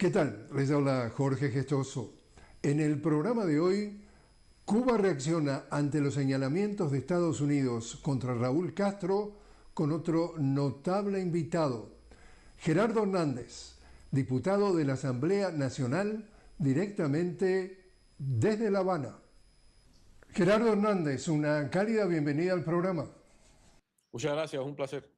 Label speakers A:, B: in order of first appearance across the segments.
A: ¿Qué tal? Les habla Jorge Gestoso. En el programa de hoy, Cuba reacciona ante los señalamientos de Estados Unidos contra Raúl Castro con otro notable invitado, Gerardo Hernández, diputado de la Asamblea Nacional directamente desde La Habana. Gerardo Hernández, una cálida bienvenida al programa.
B: Muchas gracias, un placer.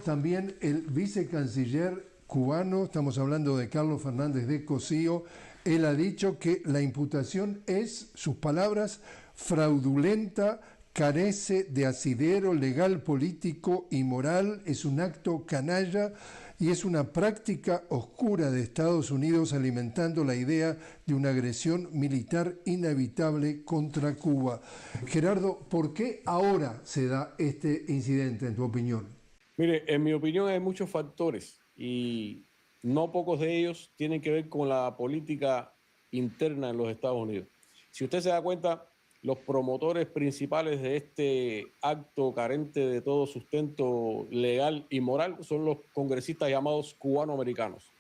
A: También el vicecanciller cubano, estamos hablando de Carlos Fernández de Cosío. Él ha dicho que la imputación es, sus palabras, fraudulenta, carece de asidero legal, político y moral, es un acto canalla y es una práctica oscura de Estados Unidos alimentando la idea de una agresión militar inevitable contra Cuba. Gerardo, ¿por qué ahora se da este incidente, en tu opinión?
B: Mire, en mi opinión hay muchos factores y no pocos de ellos tienen que ver con la política interna en los Estados Unidos. Si usted se da cuenta, los promotores principales de este acto carente de todo sustento legal y moral son los congresistas llamados cubanoamericanos.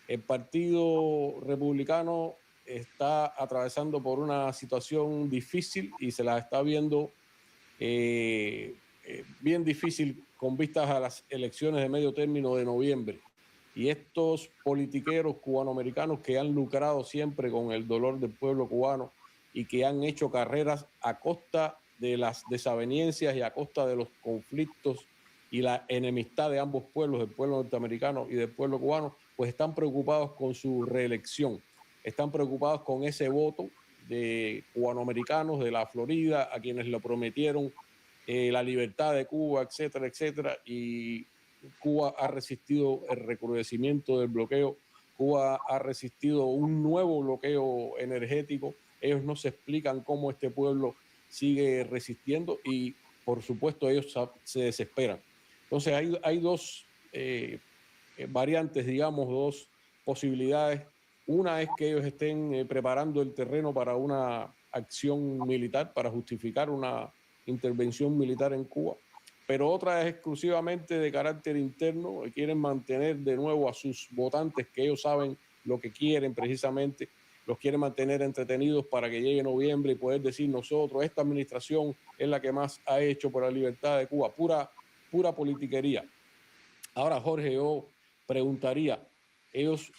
B: El Partido Republicano está atravesando por una situación difícil y se la está viendo bien difícil con vistas a las elecciones de medio término de noviembre. Y estos politiqueros cubanoamericanos que han lucrado siempre con el dolor del pueblo cubano y que han hecho carreras a costa de las desavenencias y a costa de los conflictos y la enemistad de ambos pueblos, del pueblo norteamericano y del pueblo cubano, pues están preocupados con su reelección, están preocupados con ese voto de cubanoamericanos de la Florida a quienes lo prometieron la libertad de Cuba, etcétera, etcétera, y Cuba ha resistido el recrudecimiento del bloqueo, Cuba ha resistido un nuevo bloqueo energético, ellos no se explican cómo este pueblo sigue resistiendo y por supuesto ellos se desesperan. Entonces hay dos variantes, digamos, dos posibilidades. Una es que ellos estén preparando el terreno para una acción militar, para justificar una intervención militar en Cuba, pero otra es exclusivamente de carácter interno, quieren mantener de nuevo a sus votantes, que ellos saben lo que quieren precisamente, los quieren mantener entretenidos para que llegue noviembre y poder decir nosotros, esta administración es la que más ha hecho por la libertad de Cuba, pura politiquería. Ahora, Jorge, yo preguntaría,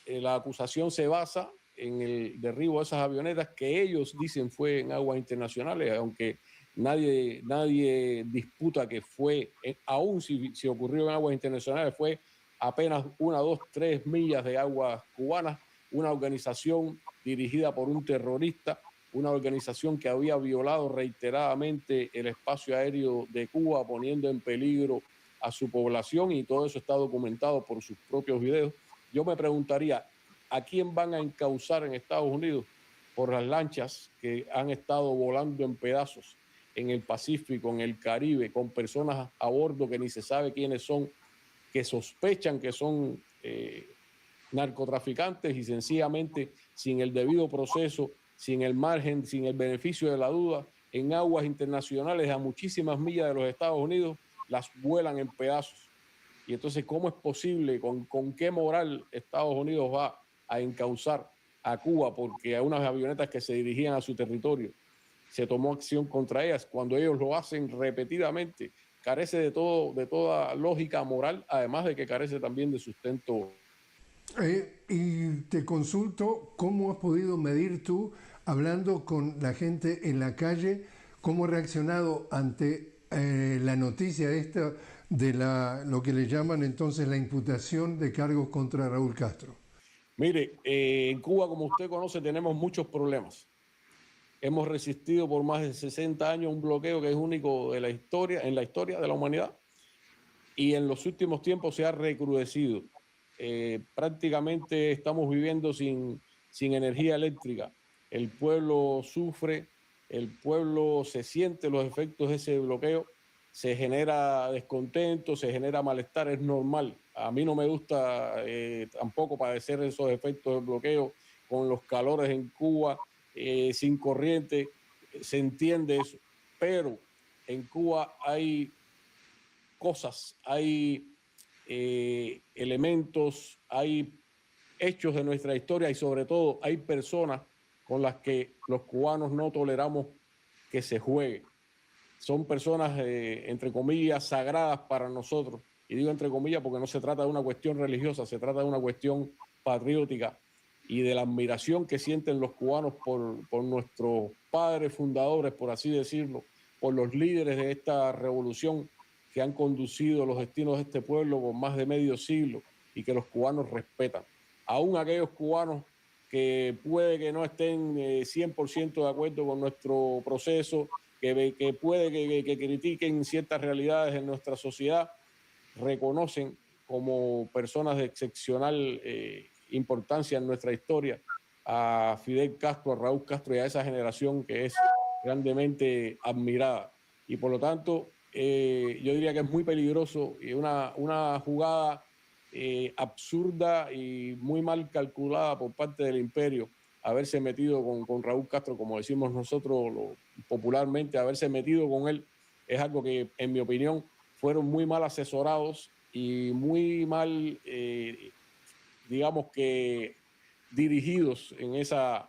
B: la acusación se basa en el derribo de esas avionetas que ellos dicen fue en aguas internacionales, aunque nadie disputa que fue, aún si ocurrió en aguas internacionales, fue apenas 1, 2, 3 millas de aguas cubanas, una organización dirigida por un terrorista, una organización que había violado reiteradamente el espacio aéreo de Cuba, poniendo en peligro a su población, y todo eso está documentado por sus propios videos. Yo me preguntaría, ¿a quién van a encauzar en Estados Unidos por las lanchas que han estado volando en pedazos en el Pacífico, en el Caribe, con personas a bordo que ni se sabe quiénes son, que sospechan que son narcotraficantes y sencillamente sin el debido proceso, sin el margen, sin el beneficio de la duda, en aguas internacionales a muchísimas millas de los Estados Unidos, las vuelan en pedazos? Y entonces, ¿cómo es posible, con qué moral Estados Unidos va a encauzar a Cuba porque a unas avionetas que se dirigían a su territorio se tomó acción contra ellas cuando ellos lo hacen repetidamente? Carece de toda lógica moral, además de que carece también de sustento.
A: Y te consulto, ¿cómo has podido medir tú, hablando con la gente en la calle, cómo ha reaccionado ante la noticia esta de lo que le llaman entonces la imputación de cargos contra Raúl Castro?
B: Mire, en Cuba, como usted conoce, tenemos muchos problemas. Hemos resistido por más de 60 años un bloqueo que es único de la historia, en la historia de la humanidad, y en los últimos tiempos se ha recrudecido. Prácticamente estamos viviendo sin energía eléctrica. El pueblo sufre, el pueblo se siente los efectos de ese bloqueo, se genera descontento, se genera malestar, es normal. A mí no me gusta tampoco padecer esos efectos del bloqueo con los calores en Cuba, sin corriente, se entiende eso, pero en Cuba hay cosas, hay elementos, hay hechos de nuestra historia y sobre todo hay personas con las que los cubanos no toleramos que se juegue. Son personas, entre comillas, sagradas para nosotros. Y digo entre comillas porque no se trata de una cuestión religiosa, se trata de una cuestión patriótica y de la admiración que sienten los cubanos por nuestros padres fundadores, por así decirlo, por los líderes de esta revolución que han conducido los destinos de este pueblo por más de medio siglo y que los cubanos respetan. Aún aquellos cubanos que puede que no estén 100% de acuerdo con nuestro proceso, que puede que critiquen ciertas realidades en nuestra sociedad, reconocen como personas de excepcional importancia en nuestra historia a Fidel Castro, a Raúl Castro y a esa generación que es grandemente admirada. Y por lo tanto, yo diría que es muy peligroso y una jugada absurda y muy mal calculada por parte del imperio haberse metido con Raúl Castro, como decimos nosotros popularmente, haberse metido con él es algo que, en mi opinión, fueron muy mal asesorados y muy mal, digamos que, dirigidos en esa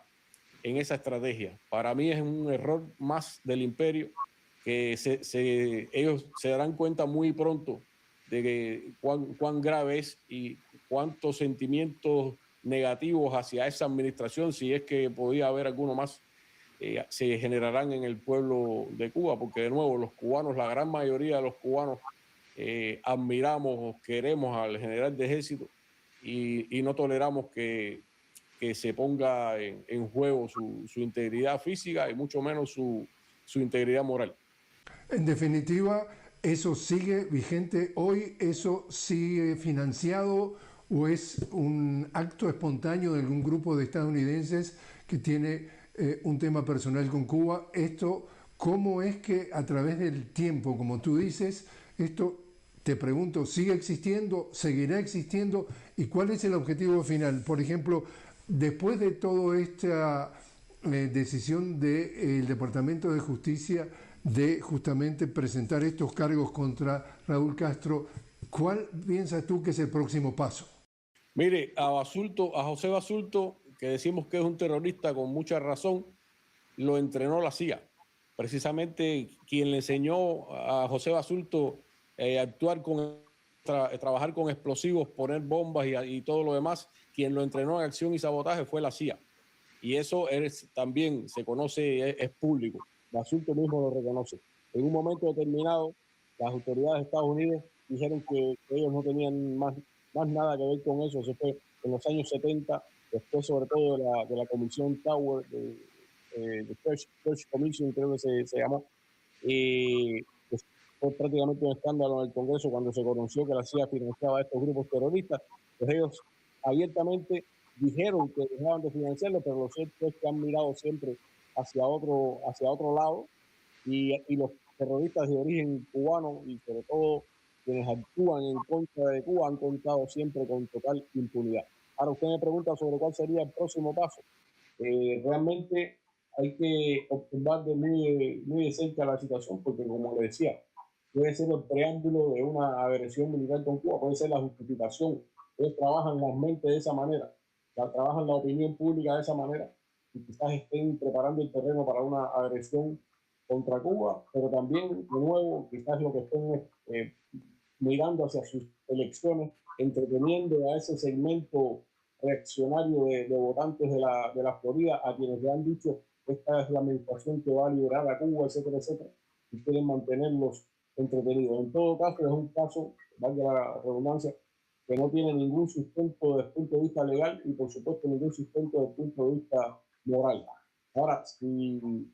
B: estrategia. Para mí es un error más del imperio que ellos se darán cuenta muy pronto de que cuán grave es y cuántos sentimientos negativos hacia esa administración, si es que podía haber alguno más, se generarán en el pueblo de Cuba, porque de nuevo los cubanos, la gran mayoría de los cubanos, admiramos, queremos al general de ejército y no toleramos que se ponga en juego su integridad física y mucho menos su integridad moral.
A: En definitiva, ¿eso sigue vigente hoy? ¿Eso sigue financiado o es un acto espontáneo de algún grupo de estadounidenses que tiene un tema personal con Cuba? Esto, ¿cómo es que a través del tiempo, como tú dices, esto, te pregunto, sigue existiendo, seguirá existiendo y cuál es el objetivo final? Por ejemplo, después de toda esta decisión del Departamento de Justicia de justamente presentar estos cargos contra Raúl Castro, ¿cuál piensas tú que es el próximo paso?
B: Mire, a José Basulto, que decimos que es un terrorista con mucha razón, lo entrenó la CIA. Precisamente quien le enseñó a José Basulto actuar trabajar con explosivos, poner bombas y todo lo demás, quien lo entrenó en acción y sabotaje fue la CIA. Y eso también se conoce, es público. Basulto mismo lo reconoce. En un momento determinado, las autoridades de Estados Unidos dijeron que ellos no tenían más nada que ver con eso. Eso fue en los años 70, después sobre todo de la comisión Tower, de Church Commission, creo que se llamó. Pues fue prácticamente un escándalo en el Congreso cuando se conoció que la CIA financiaba a estos grupos terroristas. Pues ellos abiertamente dijeron que dejaban de financiarlo, pero lo cierto es que han mirado siempre hacia otro lado y los terroristas de origen cubano y sobre todo quienes actúan en contra de Cuba han contado siempre con total impunidad. Ahora usted me pregunta sobre cuál sería el próximo paso. Realmente hay que observar muy de cerca la situación porque, como le decía, puede ser el preámbulo de una agresión militar con Cuba, puede ser la justificación. Ellos trabajan las mentes de esa manera, trabajan la opinión pública de esa manera y quizás estén preparando el terreno para una agresión contra Cuba, pero también, de nuevo, quizás lo que estén mirando hacia sus elecciones, entreteniendo a ese segmento reaccionario de votantes de la Florida, a quienes le han dicho esta es la administración que va a liberar a Cuba, etcétera, etcétera, y quieren mantenerlos entretenidos. En todo caso, es un caso, valga la redundancia, que no tiene ningún sustento desde el punto de vista legal y, por supuesto, ningún sustento desde el punto de vista moral. Ahora, si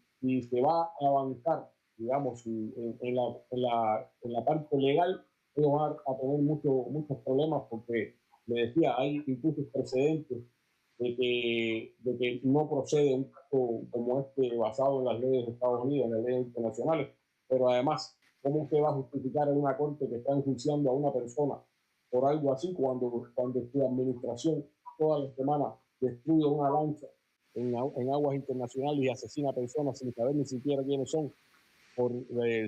B: se va a avanzar, digamos, en la parte legal, ellos van a tener muchos problemas porque, le decía, hay incluso precedentes de que no procede un caso como este basado en las leyes de Estados Unidos, en las leyes internacionales, pero además, ¿cómo usted va a justificar en una corte que está enjuiciando a una persona por algo así cuando su administración todas las semanas destruye una lancha en aguas internacionales y asesina personas sin saber ni siquiera quiénes son por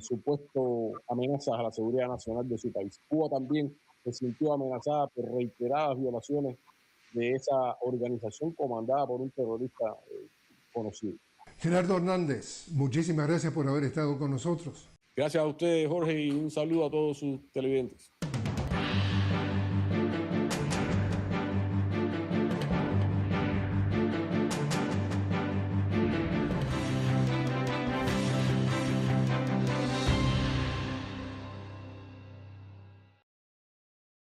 B: supuesto amenazas a la seguridad nacional de su país? Cuba también se sintió amenazada por reiteradas violaciones de esa organización comandada por un terrorista conocido.
A: Gerardo Hernández, muchísimas gracias por haber estado con nosotros.
B: Gracias a ustedes, Jorge, y un saludo a todos sus televidentes.